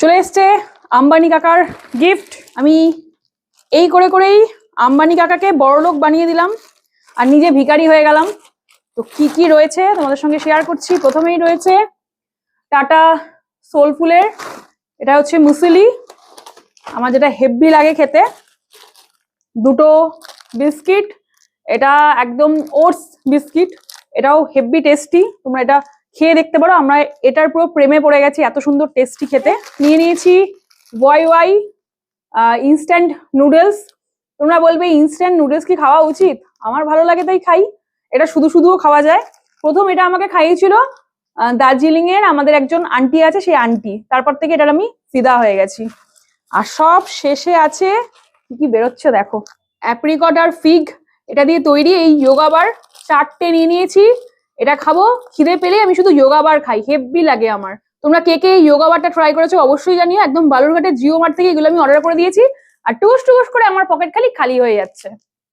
চলে এসছে আম্বানি কাকার গিফট। আমি এই করেই আম্বানি কাকাকে বড়লোক বানিয়ে দিলাম আর নিজে ভিখারি হয়ে গেলাম। তো কি কি রয়েছে তোমাদের সঙ্গে শেয়ার করছি। প্রথমেই রয়েছে টাটা সোলফুলের, এটা হচ্ছে মুসলি, আমার যেটা হেভি লাগে খেতে। দুটো বিস্কিট, এটা একদম ওটস বিস্কিট, এটাও হেভি টেস্টি, তোমরা এটা খেয়ে দেখতে পারো। আমরা এটার পুরো প্রেমে পড়ে গেছি, এত সুন্দর টেস্টি খেতে। নিয়ে নিয়েছি ওয়াই ইনস্ট্যান্ট নুডলস। তোমরা বলবে ইনস্ট্যান্ট নুডলস কি খাওয়া উচিত? আমার ভালো লাগে তাই খাই, এটা শুধু শুধুও খাওয়া যায়। প্রথম এটা আমাকে খাইয়েছিল দার্জিলিং এর আমাদের একজন আন্টি আছে, সেই আন্টি, তারপর থেকে এটার আমি ফিদা হয়ে গেছি। আর সব শেষে আছে কি কি বেরোচ্ছে দেখো, অ্যাপ্রিকট আর ফিগ, এটা দিয়ে তৈরি এই যোগা বার। 4টে নিয়ে নিয়েছি, এটা খাবো। খিদে পেলে আমি শুধু যোগা বার খাই, হেভি লাগে আমার। তোমরা কে কে এই যোগা বারটা ট্রাই করেছো অবশ্যই জানিও। একদম বালুরঘাটের জিও মার্ট থেকে এগুলো আমি অর্ডার করে দিয়েছি, আর টুস টুস করে আমার পকেট খালি হয়ে যাচ্ছে।